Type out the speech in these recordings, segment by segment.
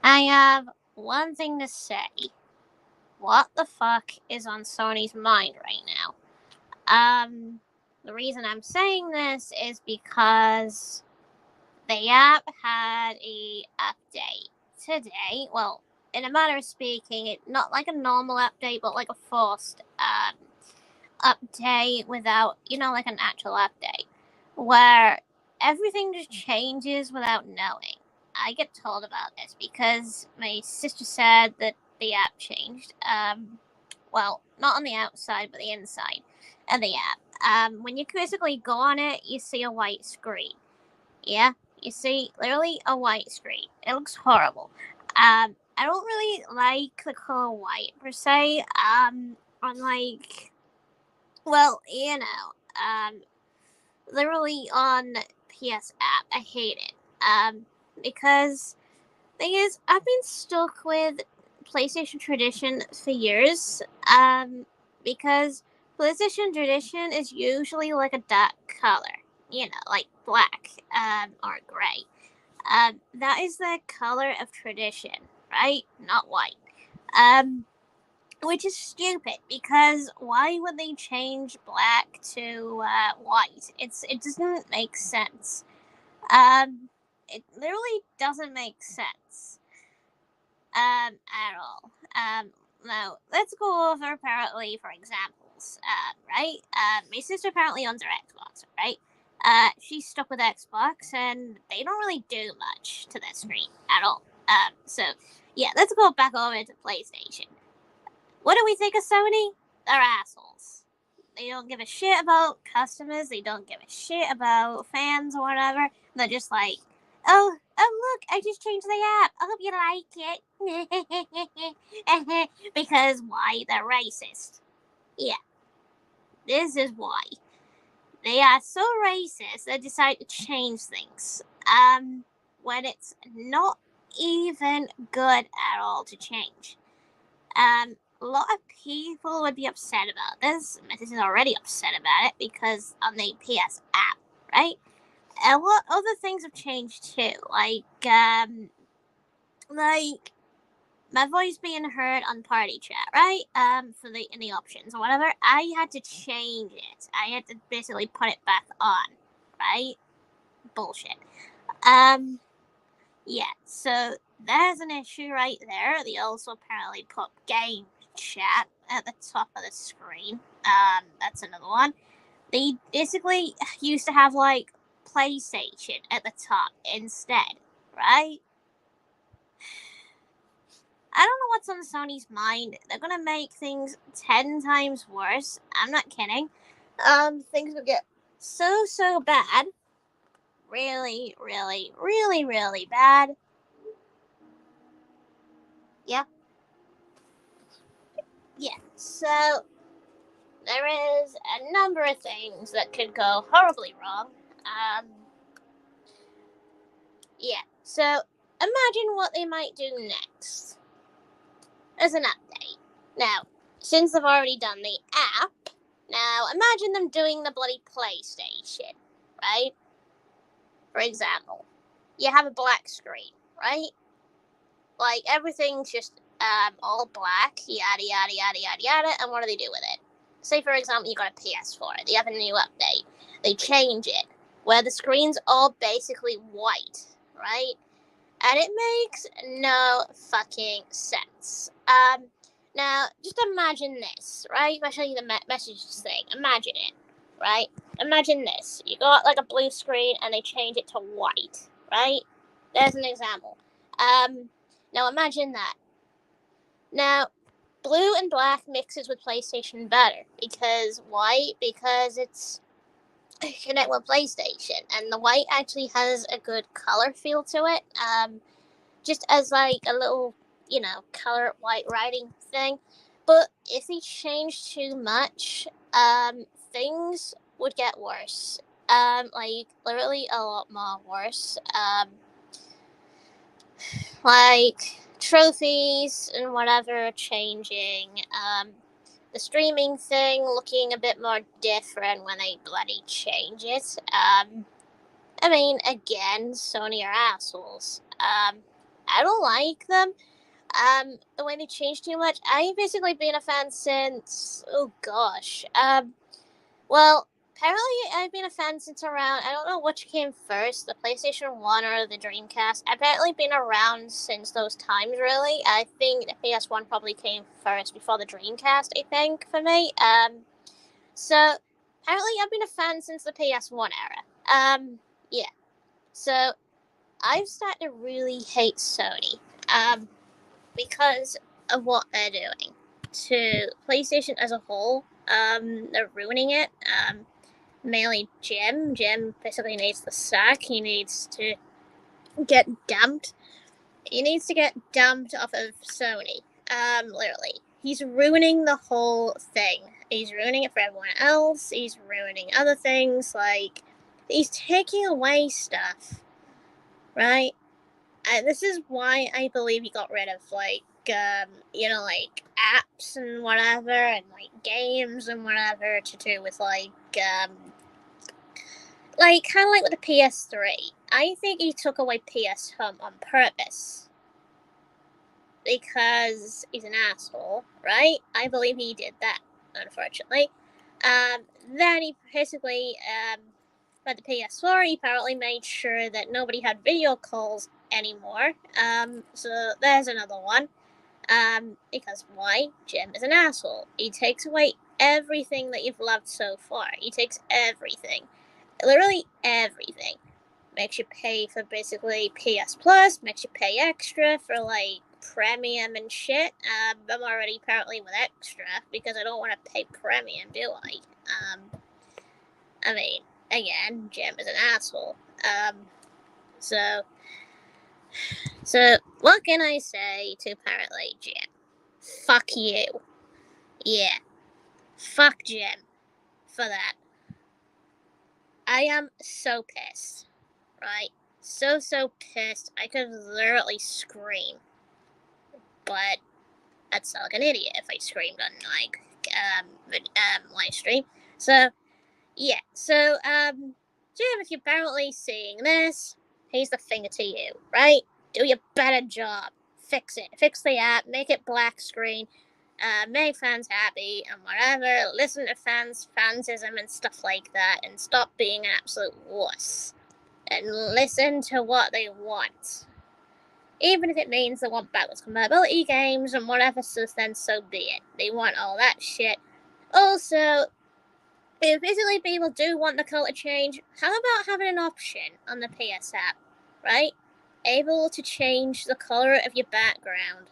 I have one thing to say. What the fuck is on Sony's mind right now? The reason I'm saying this is because the app had a update today. Well, in a manner of speaking, it not like a normal update, but like a forced update without, like an actual update, where everything just changes without knowing. I get told about this because my sister said that the app changed. Well, not on the outside, but the inside of the app. When you basically go on it, you see a white screen. Yeah, you see literally a white screen. It looks horrible. I don't really like the color white per se. On like, well, literally on PS app, I hate it. Because thing is, I've been stuck with PlayStation Tradition for years. Because PlayStation Tradition is usually like a dark color, like black, or gray. That is the color of tradition, right? Not white. Um, which is stupid because why would they change black to white? It doesn't make sense. It literally doesn't make sense. At all. Now let's go over apparently for examples. Right? My sister apparently owns her Xbox, right? She's stuck with Xbox, and they don't really do much to the screen at all. So yeah, let's go back over to PlayStation. What do we think of Sony? They're assholes. They don't give a shit about customers. They don't give a shit about fans or whatever. They're just like, oh look, I just changed the app. I hope you like it. Because why? They're racist. Yeah, this is why. They are so racist they decide to change things. When it's not even good at all to change. A lot of people would be upset about this. My sister's already upset about it because on the PS app, right? A lot other things have changed too, like my voice being heard on party chat, right? For the in the options or whatever. I had to change it. I had to basically put it back on, right? Bullshit. Um, yeah. So there's an issue right there. They also apparently put game chat at the top of the screen. That's another one. They basically used to have like PlayStation at the top instead, right? I don't know what's on Sony's mind. They're gonna make things 10 times worse. I'm not kidding. Things will get so bad. Really, really, really, really bad. Yeah, yeah. So there is a number of things that could go horribly wrong. Um, yeah. So imagine what they might do next as an update. Now, since they've already done the app, now imagine them doing the bloody PlayStation, right? For example, you have a black screen, right? Like everything's just all black, yada yada yada yada yada. And what do they do with it? Say for example, you got a PS4. They have a new update. They change it where the screen's all basically white, right? And it makes no fucking sense. Now just imagine this, right? I'll show you the messages thing. Imagine it, right? Imagine this. You got like a blue screen and they change it to white, right? There's an example. Now imagine that. Now, blue and black mixes with PlayStation better because white, because it's connect with PlayStation, and the white actually has a good color feel to it. Just as like a little, color white writing thing. But if they change too much, things would get worse. Like literally a lot more worse. Like trophies and whatever changing. The streaming thing looking a bit more different when they bloody change it. I mean, again, Sony are assholes. I don't like them. The way they changed too much. I've basically been a fan since, oh gosh. Well, apparently I've been a fan since around, I don't know which came first, the PlayStation 1 or the Dreamcast. I've apparently been around since those times, really. I think the PS1 probably came first before the Dreamcast, I think, for me. So, apparently I've been a fan since the PS1 era. Yeah. So, I've started to really hate Sony. Because of what they're doing to PlayStation as a whole. They're ruining it. Mainly Jim. Jim basically needs the sack. He needs to get dumped. He needs to get dumped off of Sony. Literally. He's ruining the whole thing. He's ruining it for everyone else. He's ruining other things. Like, he's taking away stuff. Right? This is why I believe he got rid of, like, like, apps and whatever, and, like, games and whatever to do with, like, kind of like with the PS3. I think he took away PS Home on purpose. Because he's an asshole, right? I believe he did that, unfortunately. Then he basically, with the PS4, he apparently made sure that nobody had video calls anymore. So there's another one. Because why? Jim is an asshole. He takes away everything that you've loved so far. He takes everything. Literally everything. Makes you pay for basically PS Plus, makes you pay extra for, like, premium and shit. I'm already apparently with extra because I don't want to pay premium, do I? I mean, again, Jim is an asshole. So what can I say to apparently Jim? Fuck you. Yeah. Fuck Jim for that. I am so pissed. Right? So pissed. I could literally scream. But I'd sound like an idiot if I screamed on, like, live stream. So, yeah. So, Jim, if you're apparently seeing this, here's the finger to you, right? Do your better job. Fix it. Fix the app. Make it black screen. Make fans happy and whatever. Listen to fansism and stuff like that, and stop being an absolute wuss. And listen to what they want. Even if it means they want backwards compatibility games and whatever, so then so be it. They want all that shit. Also, if basically people do want the color change, how about having an option on the PS app, right? Able to change the color of your background.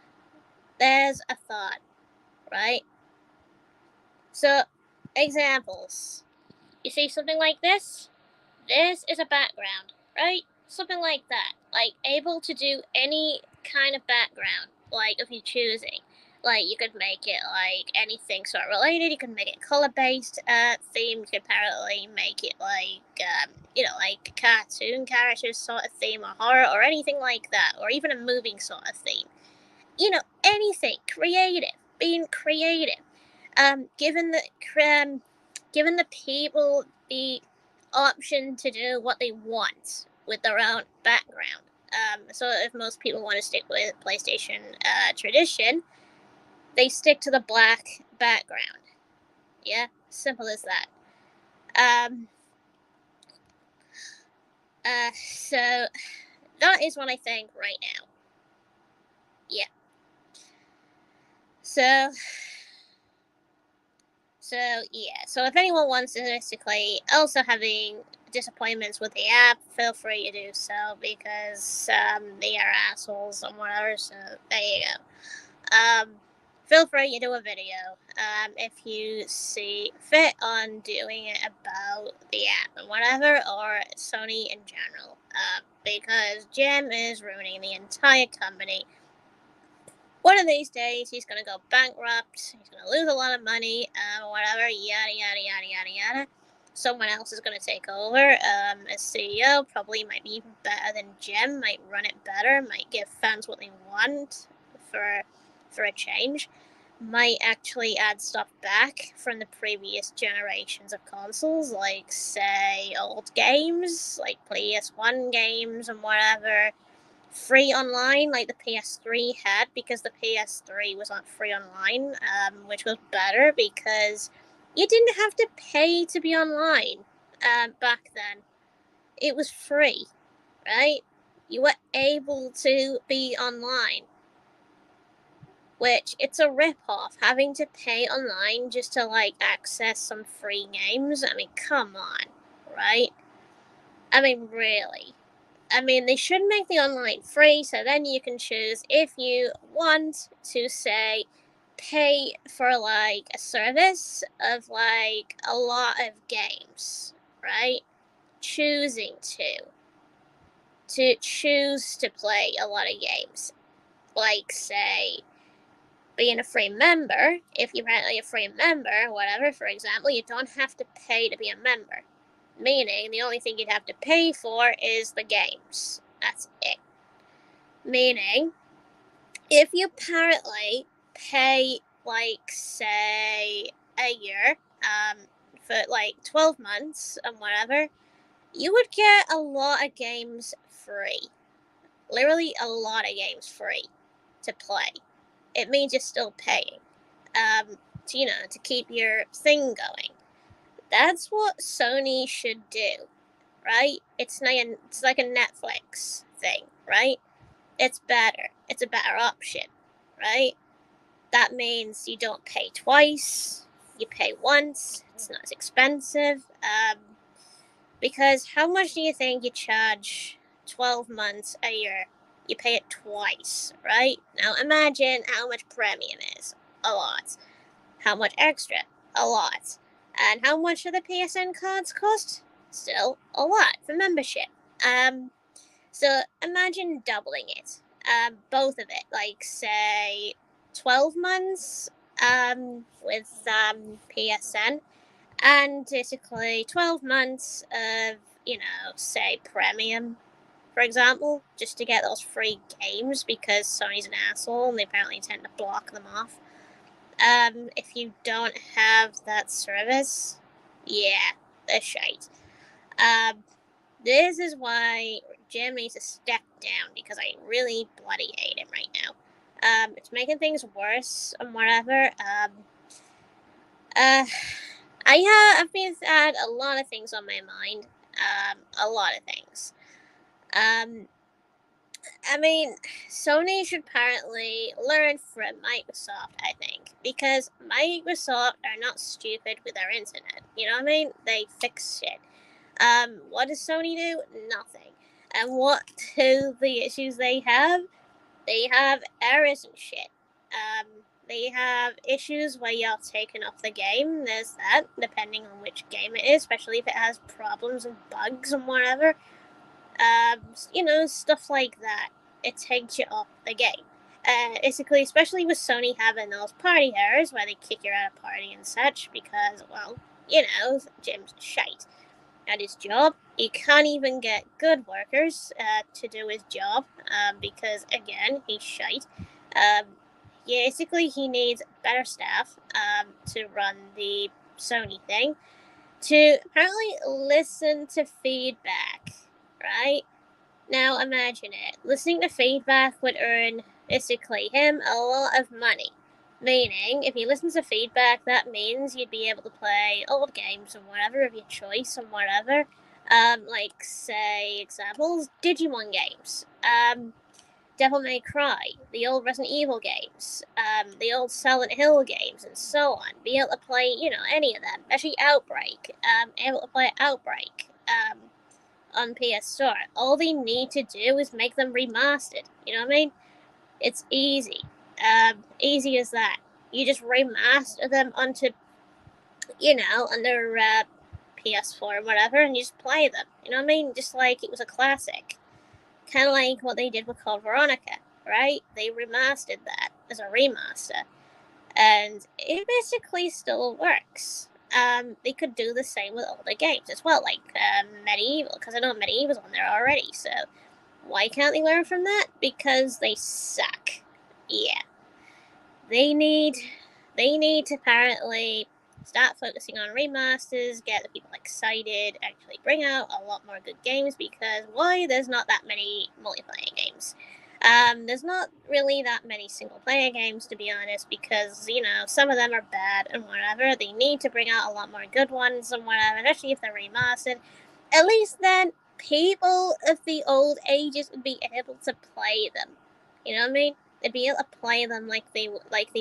There's a thought, right? So, examples. You see something like this? This is a background, right? Something like that. Like, able to do any kind of background, like, if you're choosing. Like, you could make it, like, anything sort of related. You could make it color-based theme. You could apparently make it, like, like, cartoon characters sort of theme, or horror, or anything like that. Or even a moving sort of theme. Anything. Creative. Being creative. Given the people the option to do what they want with their own background. So if most people want to stick with PlayStation tradition, they stick to the black background. Yeah, simple as that. So that is what I think right now. Yeah. So if anyone wants to basically also having disappointments with the app, feel free to do so, because they are assholes and whatever, so there you go. Feel free to do a video if you see fit on doing it about the app and whatever, or Sony in general, because Jim is ruining the entire company. One of these days, he's going to go bankrupt, he's going to lose a lot of money, whatever, yada, yada, yada, yada, yada. Someone else is going to take over as CEO, probably might be even better than Jim, might run it better, might give fans what they want for a change, might actually add stuff back from the previous generations of consoles, like, say, old games, like PS1 games and whatever, free online like the PS3 had, because the PS3 was not free online, which was better because you didn't have to pay to be online back then. It was free, right? You were able to be online, which it's a rip-off having to pay online just to like access some free games. I mean, come on, right? I mean, really. I mean, they should make the online free so then you can choose if you want to, say, pay for like a service of like a lot of games, right? Choosing to choose to play a lot of games. Like, say, being a free member. If you're apparently a free member, whatever, for example, you don't have to pay to be a member. Meaning, the only thing you'd have to pay for is the games. That's it. Meaning, if you apparently pay, like, say, a year, for like 12 months and whatever, you would get a lot of games free. Literally a lot of games free to play. It means you're still paying, to keep your thing going. That's what Sony should do, right? It's like a Netflix thing, right? It's better. It's a better option, right? That means you don't pay twice. You pay once. It's not as expensive. Because how much do you think you charge 12 months a year? You pay it twice, right? Now imagine how much premium is. A lot. How much extra? A lot. And how much do the PSN cards cost? Still a lot for membership. So imagine doubling it. Both of it, like say 12 months with PSN, and basically 12 months of, say premium, for example, just to get those free games, because Sony's an asshole and they apparently tend to block them off. If you don't have that service, yeah, they're shite. This is why Jim needs to step down, because I really bloody hate him right now. It's making things worse and whatever. I've been had a lot of things on my mind. A lot of things. I mean, Sony should apparently learn from Microsoft, I think, because Microsoft are not stupid with their internet. You know what I mean? They fix shit. What does Sony do? Nothing. And what do the issues they have? They have errors and shit. They have issues where you're taken off the game. There's that, depending on which game it is, especially if it has problems and bugs and whatever. Stuff like that. It takes you off the game. Basically, especially with Sony having those party errors where they kick you out of party and such, because, well, Jim's shite at his job. He can't even get good workers to do his job, because, again, he's shite. Basically, he needs better staff to run the Sony thing, to apparently listen to feedback, right? Now imagine it. Listening to feedback would earn, basically, him a lot of money. Meaning, if he listens to feedback, that means you'd be able to play old games and whatever of your choice and whatever. Like, say, examples, Digimon games. Devil May Cry, the old Resident Evil games, the old Silent Hill games, and so on. Be able to play, any of them. Actually, Outbreak. Able to play Outbreak. On PS Store. All they need to do is make them remastered. You know what I mean? It's easy. Easy as that. You just remaster them onto, under PS4 or whatever, and you just play them. You know what I mean? Just like it was a classic. Kind of like what they did with Code Veronica, right? They remastered that as a remaster. And it basically still works. They could do the same with older games as well, like Medieval, because I know Medieval's on there already, so why can't they learn from that? Because they suck. Yeah. They need to apparently start focusing on remasters, get the people excited, actually bring out a lot more good games, because why? There's not that many multiplayer games. There's not really that many single player games, to be honest, because, some of them are bad and whatever. They need to bring out a lot more good ones and whatever, especially if they're remastered. At least then, people of the old ages would be able to play them. You know what I mean? They'd be able to play them like they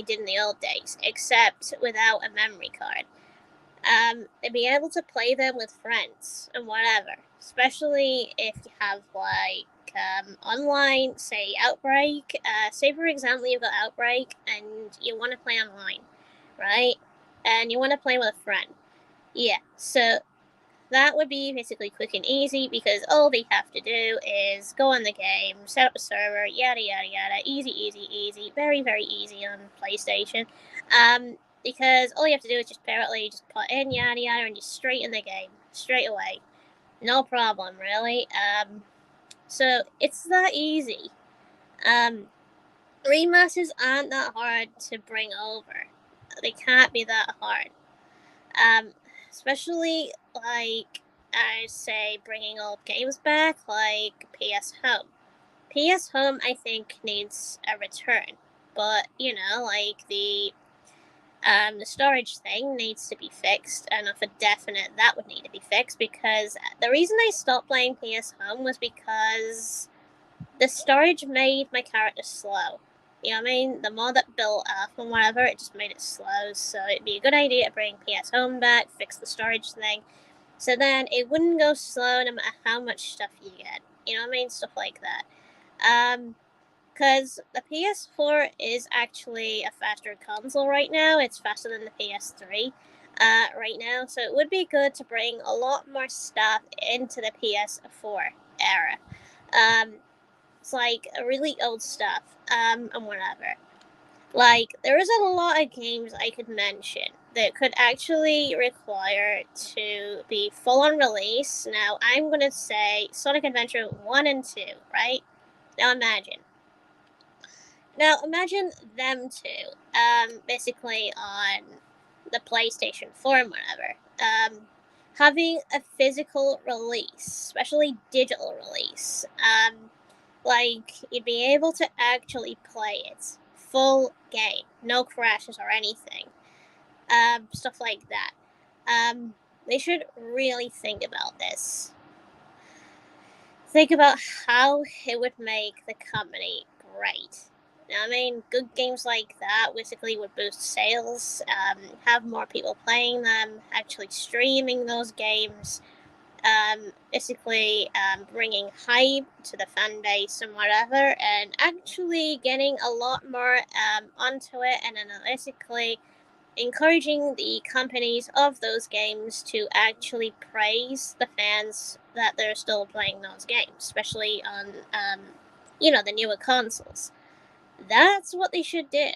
did in the old days, except without a memory card. They'd be able to play them with friends and whatever, especially if you have online, say Outbreak. Say for example you've got Outbreak and you want to play online, right? And you want to play with a friend. Yeah, so that would be basically quick and easy, because all they have to do is go on the game, set up a server, yada yada yada. Easy. Very, very easy on PlayStation. Because all you have to do is just just put in yada yada and just straight in the game. Straight away. No problem, really. So it's that easy. Remasters aren't that hard to bring over. They can't be that hard. Especially I say bringing old games back, like PS Home. PS Home, I think, needs a return, but the storage thing needs to be fixed, and for definite that would need to be fixed, because the reason I stopped playing PS Home was because the storage made my character slow. You know what I mean? The more that built up and whatever, it just made it slow. So it'd be a good idea to bring PS Home back, fix the storage thing, so then it wouldn't go slow no matter how much stuff you get. You know what I mean? Stuff like that. Because the PS4 is actually a faster console right now. It's faster than the PS3 right now. So it would be good to bring a lot more stuff into the PS4 era. It's like really old stuff, and whatever. Like, there is a lot of games I could mention that could actually require to be full on release. Now, I'm going to say Sonic Adventure 1 and 2, right? Now, imagine them two, basically on the PlayStation 4 and whatever, having a physical release, especially digital release. You'd be able to actually play it. Full game. No crashes or anything. Stuff like that. They should really think about this. Think about how it would make the company great. Now, I mean, good games like that basically would boost sales, have more people playing them, actually streaming those games, bringing hype to the fan base and whatever, and actually getting a lot more onto it, and then basically encouraging the companies of those games to actually praise the fans that they're still playing those games, especially on the newer consoles. That's what they should do,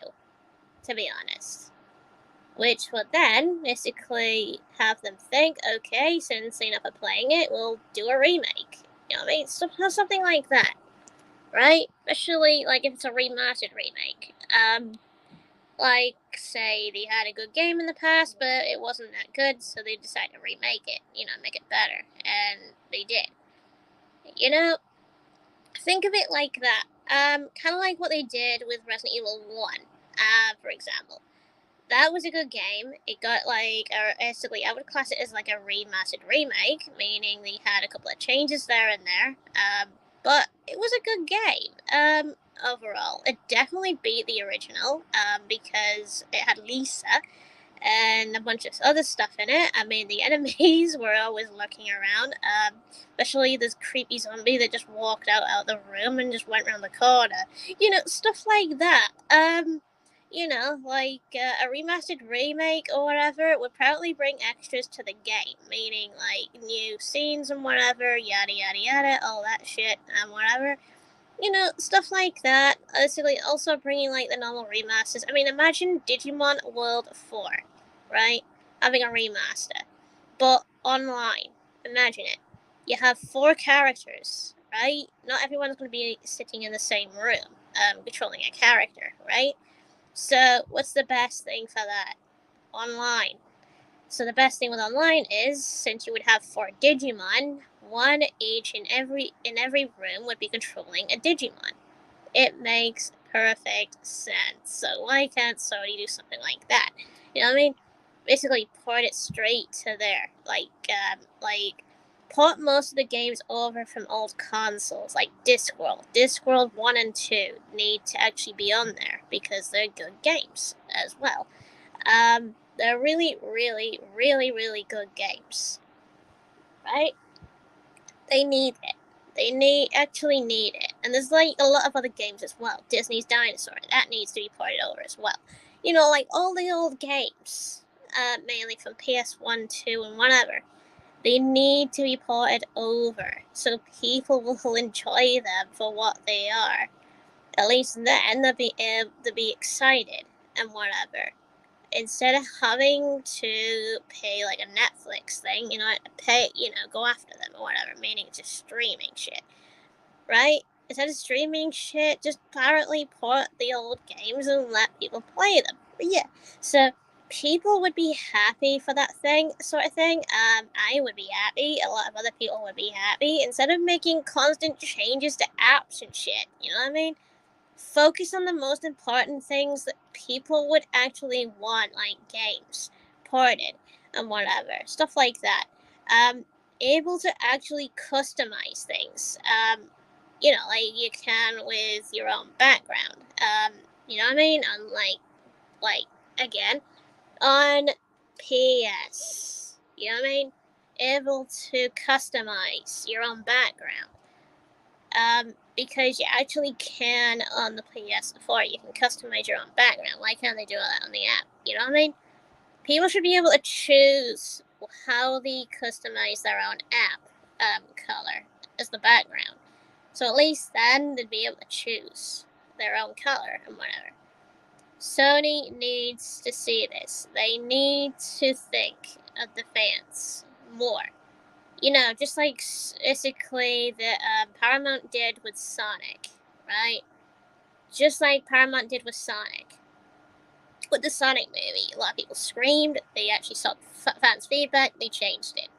to be honest. Which would then basically have them think, okay, since they're not playing it, we'll do a remake. You know what I mean? Something like that, right? Especially if it's a remastered remake. Say they had a good game in the past, but it wasn't that good, so they decided to remake it. Make it better, and they did. Think of it like that. Kind of like what they did with Resident Evil 1, for example. That was a good game. It got basically, I would class it as like a remastered remake, meaning they had a couple of changes there and there. But it was a good game. Overall, it definitely beat the original. Because it had Lisa and a bunch of other stuff in it. I mean, the enemies were always lurking around. Especially this creepy zombie that just walked out the room and just went around the corner. Stuff like that. A remastered remake or whatever would probably bring extras to the game, meaning new scenes and whatever, yada yada yada, all that shit and whatever. Stuff like that. Basically, also bringing the normal remasters. I mean, imagine Digimon World 4, right? Having a remaster, but online. Imagine it. You have 4 characters, right? Not everyone's going to be sitting in the same room, controlling a character, right? So, what's the best thing for that? Online. So the best thing with online is, since you would have 4 Digimon, one each in every room would be controlling a Digimon. It makes perfect sense. So why can't Sony do something like that? You know what I mean? Basically, port it straight to there. Like port most of the games over from old consoles, like Discworld. Discworld 1 and 2 need to actually be on there because they're good games as well. They're really, really, really, really good games, right? They need it. They actually need it. And there's like a lot of other games as well. Disney's Dinosaur, that needs to be ported over as well. You know, like all the old games, mainly from PS1, 2, and whatever. They need to be ported over so people will enjoy them for what they are. At least then they'll be able to be excited and whatever. Instead of having to pay like a Netflix thing, go after them or whatever, meaning just streaming shit, right? Instead of streaming shit, just apparently port the old games and let people play them. But yeah, so people would be happy for that thing, sort of thing. I would be happy. A lot of other people would be happy. Instead of making constant changes to apps and shit, you know what I mean? Focus on the most important things that people would actually want, like games, ported, and whatever. Stuff like that. Able to actually customize things. Like you can with your own background. You know what I mean? Again, on PS. You know what I mean? Able to customize your own background. Because you actually can on the PS4. You can customize your own background. Why can't they do that on the app? You know what I mean? People should be able to choose how they customize their own app color as the background. So at least then they'd be able to choose their own color and whatever. Sony needs to see this. They need to think of the fans more. Just like basically that Paramount did with Sonic, right? Just like Paramount did with Sonic. With the Sonic movie, a lot of people screamed. They actually saw fans' feedback. They changed it.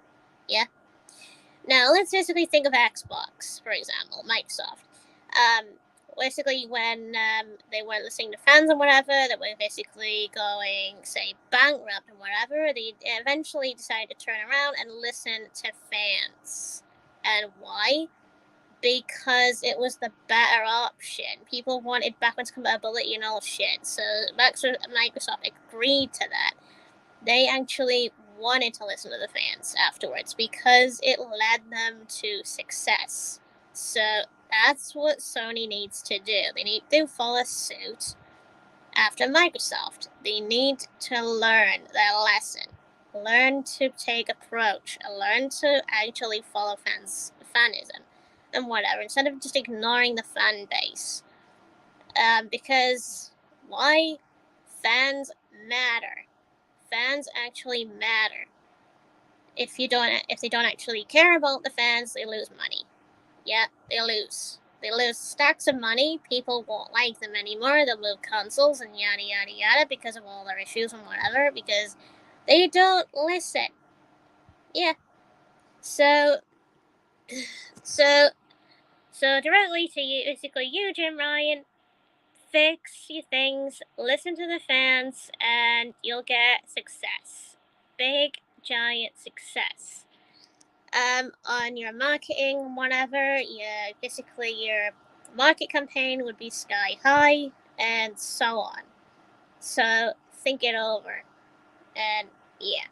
Yeah? Now, let's basically think of Xbox, for example, Microsoft. Basically, when they weren't listening to fans and whatever, they were basically going, say, bankrupt and whatever, they eventually decided to turn around and listen to fans. And why? Because it was the better option. People wanted backwards compatibility and all shit, so Microsoft agreed to that. They actually wanted to listen to the fans afterwards because it led them to success. So that's what Sony needs to do. They need to follow suit after Microsoft. They need to learn their lesson. Learn to take approach. Learn to actually follow fanism and whatever, instead of just ignoring the fan base. Because why? Fans matter. Fans actually matter. If they don't actually care about the fans, they lose money. Yeah, they lose. They lose stacks of money. People won't like them anymore. They'll move consoles and yada yada yada because of all their issues and whatever. Because they don't listen. Yeah. So, so, so directly to you, basically you, Jim Ryan. Fix your things, listen to the fans, and you'll get success. Big, giant success. On your marketing, whatever, basically your market campaign would be sky high, and so on. So think it over, and yeah.